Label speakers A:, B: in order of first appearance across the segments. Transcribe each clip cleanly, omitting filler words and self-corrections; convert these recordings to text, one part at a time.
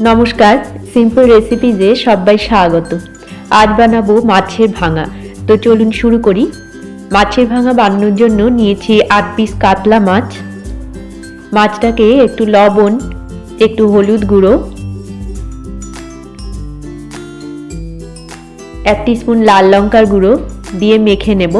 A: নমস্কার, সিম্পল রেসিপিজে সবাই স্বাগত। আজ বানাবো মাছের ভাঙা। তো চলুন শুরু করি। মাছের ভাঙা বানানোর জন্য নিয়েছি 8 পিস কাতলা মাছ। মাছটাকে একটু লবণ, একটু হলুদ গুঁড়ো, 1 টিস্পুন লাল লঙ্কার গুঁড়ো দিয়ে মেখে নেব।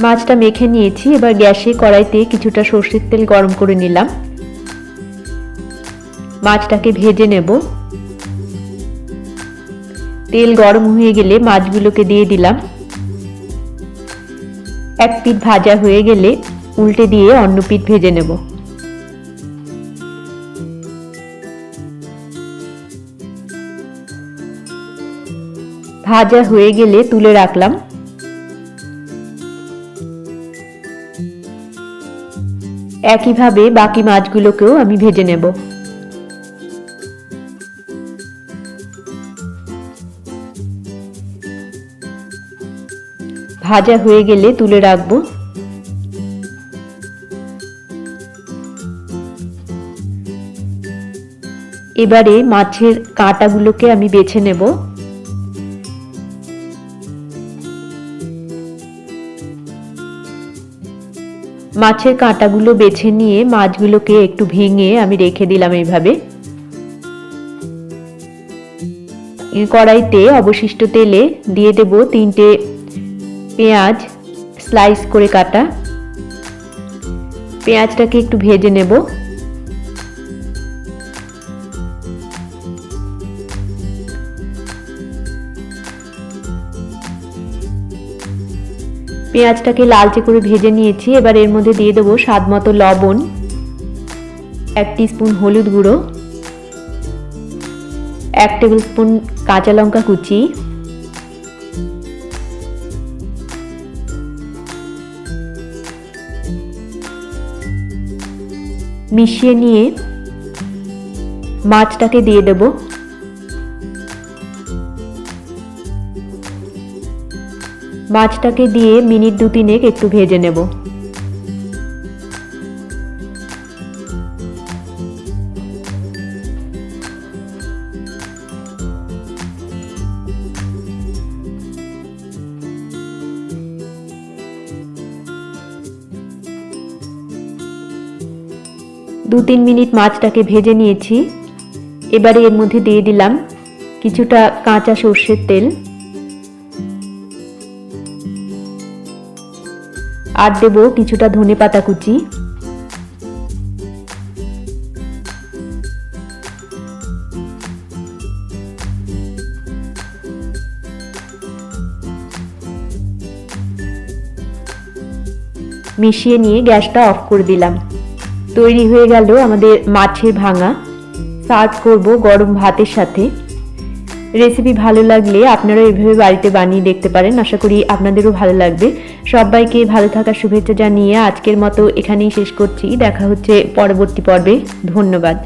A: মাছটা মেখে নিয়েছি। এবার গ্যাসে কড়াইতে কিছুটা সরষের তেল গরম করে নিলাম। মাছটাকে ভেজে নেব। তেল গরম হয়ে গেলে মাছগুলোকে দিয়ে দিলাম। এক পিঠ ভাজা হয়ে গেলে উল্টে দিয়ে অন্য পিঠ ভেজে নেব। ভাজা হয়ে গেলে তুলে রাখলাম। একইভাবে বাকি মাছগুলোকেও আমি ভেজে নেব। ভাজা হয়ে গেলে তুলে রাখবো। এবারে মাছের কাঁটাগুলোকে আমি বেছে নেব। মাছের কাঁটাগুলো বেছে নিয়ে মাছগুলোকে একটু ভেঙে আমি রেখে দিলাম এইভাবে। কড়াইতে অবশিষ্ট তেলে দিয়ে দেব 3টে পেঁয়াজ স্লাইস করে কাটা। পেঁয়াজটাকে একটু ভেজে নেব। পেঁয়াজটাকে লালচে করে ভেজে নিয়েছি। এবার এর মধ্যে দিয়ে দেবো স্বাদ মতো লবণ, 1 টিস্পুন হলুদ গুঁড়ো, 1 টেবিল স্পুন কাঁচা লঙ্কা কুচি, মিশিয়ে নিয়ে মাছটাকে দিয়ে দেব। মাছটাকে দিয়ে মিনিট 2-3 একটু ভেজে নেব। দু 3 মিনিট মাছটাকে ভেজে নিয়েছি। এবারে এর মধ্যে দিয়ে দিলাম কিছুটা কাঁচা সর্ষের তেল, আর দেব কিছুটা ধনেপাতা কুচি। মিশিয়ে নিয়ে গ্যাসটা অফ করে দিলাম। তৈরি হয়ে গেল আমাদের মাছের ভাঙা। সার্ভ করব গরম ভাতের সাথে। রেসিপি ভালো লাগলে আপনারা এভাবে বাড়িতে বানিয়ে দেখতে পারেন। আশা করি আপনাদেরও ভালো লাগবে। সবাইকে ভালো থাকার শুভেচ্ছা জানিয়ে আজকের মতো এখানেই শেষ করছি। দেখা হচ্ছে পরবর্তী পর্বে। ধন্যবাদ।